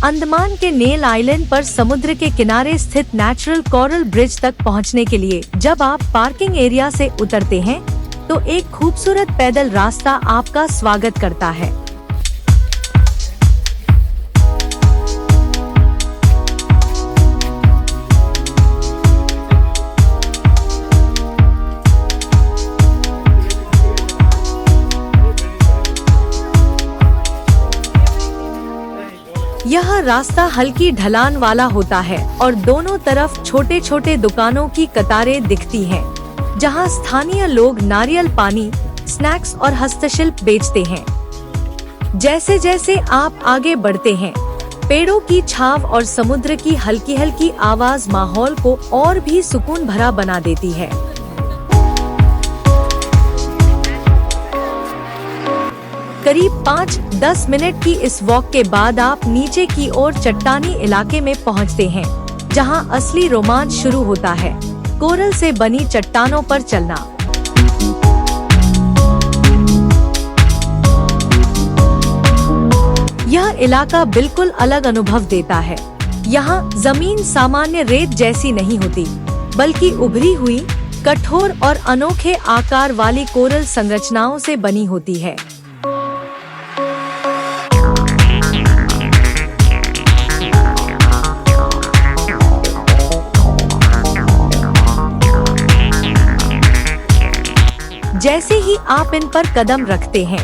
अंडमान के nail island पर समुद्र के किनारे स्थित नेचुरल कोरल ब्रिज तक पहुंचने के लिए जब आप पार्किंग एरिया से उतरते हैं तो एक खूबसूरत पैदल रास्ता आपका स्वागत करता है। यह रास्ता हल्की ढलान वाला होता है और दोनों तरफ छोटे छोटे दुकानों की कतारें दिखती हैं, जहां स्थानीय लोग नारियल पानी, स्नैक्स और हस्तशिल्प बेचते हैं। जैसे जैसे आप आगे बढ़ते हैं, पेड़ों की छाव और समुद्र की हल्की हल्की आवाज माहौल को और भी सुकून भरा बना देती है। करीब 5-10 मिनट की इस वॉक के बाद आप नीचे की ओर चट्टानी इलाके में पहुंचते हैं, जहां असली रोमांच शुरू होता है, कोरल से बनी चट्टानों पर चलना। यह इलाका बिल्कुल अलग अनुभव देता है। यहाँ जमीन सामान्य रेत जैसी नहीं होती, बल्कि उभरी हुई, कठोर और अनोखे आकार वाली कोरल संरचनाओं से बनी होती है। जैसे ही आप इन पर कदम रखते हैं,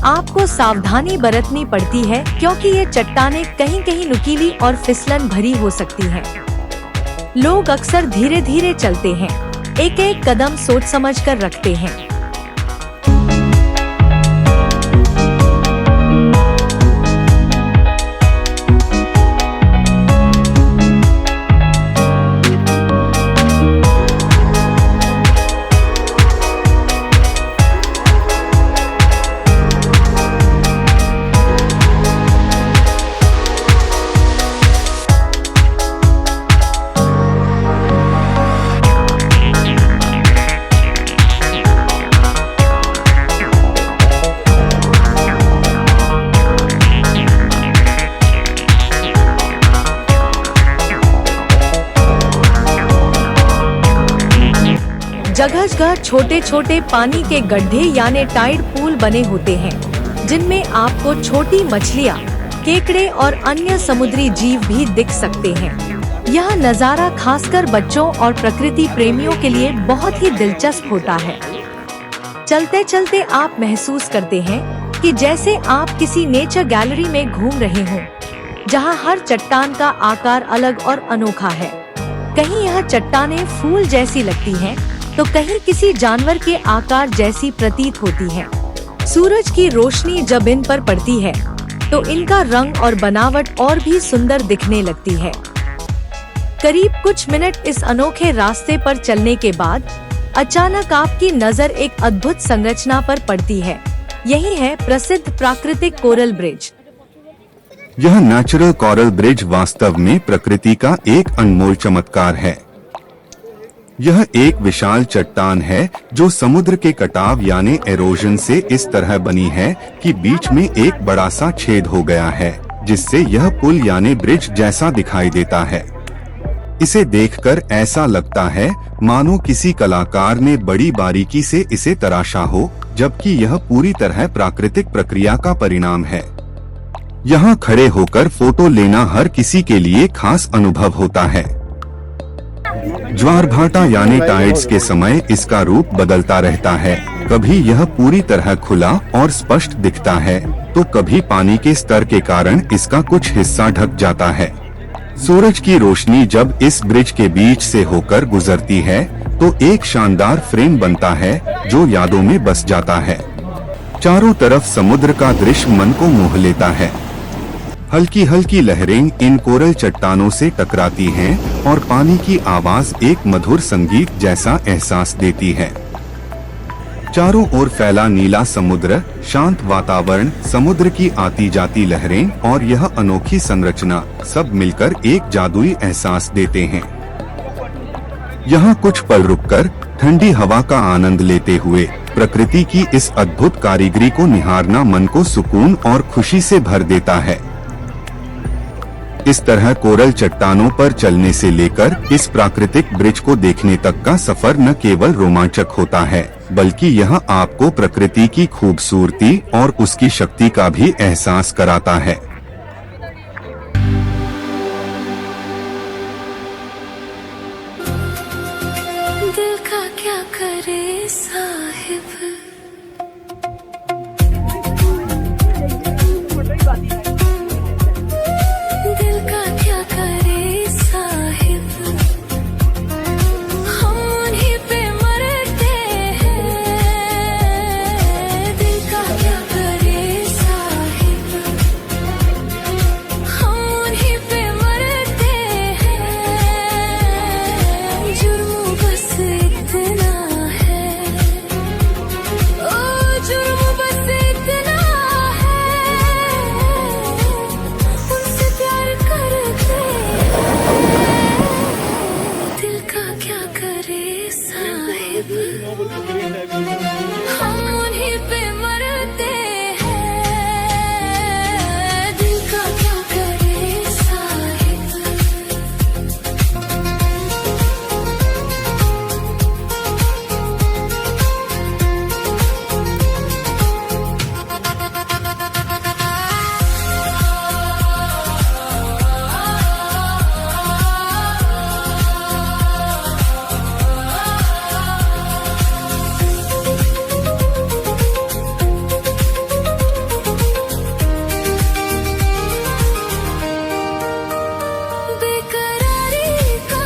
आपको सावधानी बरतनी पड़ती है, क्योंकि ये चट्टानें कहीं कहीं नुकीली और फिसलन भरी हो सकती हैं। लोग अक्सर धीरे धीरे चलते हैं, एक एक कदम सोच समझकर रखते हैं। जगह जगह छोटे छोटे पानी के गड्ढे यानी टाइड पूल बने होते हैं, जिनमें आपको छोटी मछलियाँ, केकड़े और अन्य समुद्री जीव भी दिख सकते हैं। यह नज़ारा खासकर बच्चों और प्रकृति प्रेमियों के लिए बहुत ही दिलचस्प होता है। चलते चलते आप महसूस करते हैं कि जैसे आप किसी नेचर गैलरी में घूम रहे हों, जहाँ हर चट्टान का आकार अलग और अनोखा है। कहीं यह चट्टानें फूल जैसी लगती हैं, तो कहीं किसी जानवर के आकार जैसी प्रतीत होती है। सूरज की रोशनी जब इन पर पड़ती है, तो इनका रंग और बनावट और भी सुंदर दिखने लगती है। करीब कुछ मिनट इस अनोखे रास्ते पर चलने के बाद अचानक आपकी नजर एक अद्भुत संरचना पर पड़ती है। यही है प्रसिद्ध प्राकृतिक कोरल ब्रिज। यह नेचुरल कोरल ब्रिज वास्तव में प्रकृति का एक अनमोल चमत्कार है। यह एक विशाल चट्टान है जो समुद्र के कटाव यानी एरोजन से इस तरह बनी है कि बीच में एक बड़ा सा छेद हो गया है, जिससे यह पुल यानी ब्रिज जैसा दिखाई देता है। इसे देखकर ऐसा लगता है मानो किसी कलाकार ने बड़ी बारीकी से इसे तराशा हो, जबकि यह पूरी तरह प्राकृतिक प्रक्रिया का परिणाम है। यहाँ खड़े होकर फोटो लेना हर किसी के लिए खास अनुभव होता है। ज्वार भाटा यानी टाइड्स के समय इसका रूप बदलता रहता है। कभी यह पूरी तरह खुला और स्पष्ट दिखता है, तो कभी पानी के स्तर के कारण इसका कुछ हिस्सा ढक जाता है। सूरज की रोशनी जब इस ब्रिज के बीच से होकर गुजरती है, तो एक शानदार फ्रेम बनता है जो यादों में बस जाता है। चारों तरफ समुद्र का दृश्य मन को मोह लेता है। हल्की हल्की लहरें इन कोरल चट्टानों से टकराती हैं और पानी की आवाज एक मधुर संगीत जैसा एहसास देती है। चारों ओर फैला नीला समुद्र, शांत वातावरण, समुद्र की आती जाती लहरें और यह अनोखी संरचना सब मिलकर एक जादुई एहसास देते हैं। यहाँ कुछ पल रुककर ठंडी हवा का आनंद लेते हुए प्रकृति की इस अद्भुत कारीगरी को निहारना मन को सुकून और खुशी से भर देता है। इस तरह कोरल चट्टानों पर चलने से लेकर इस प्राकृतिक ब्रिज को देखने तक का सफर न केवल रोमांचक होता है, बल्कि यह आपको प्रकृति की खूबसूरती और उसकी शक्ति का भी एहसास कराता है। दिल का क्या करे साहिब, दिल का क्या करे साहिब, हम उन्हीं पे मरते हैं। दिल का क्या करे साहिब, हम उन्हीं पे मरते हैं। जुर्म बस इतना है, ओ जुर्म बस इतना है, उनसे प्यार करते हैं। दिल का क्या करे साहिब, हम उन्हीं पे मरते हैं। दिल का क्या करे साहिब। बेकरारी का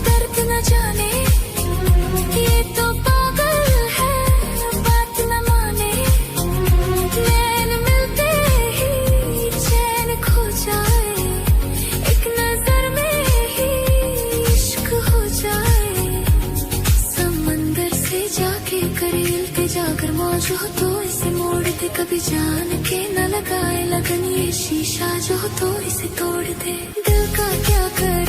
दर्द न जाने, ये तो पागल है बात न माने। नैन मिलते ही चैन खो जाए, एक नजर में ही इश्क हो जाए। समंदर से जाके करे इल्तिजा, अगर मौज हो तो इसे मोड़ दे, कभी जान के न लगाए लगन। ये शीशा जो हो तो इसे तोड़ दे। दिल का क्या करे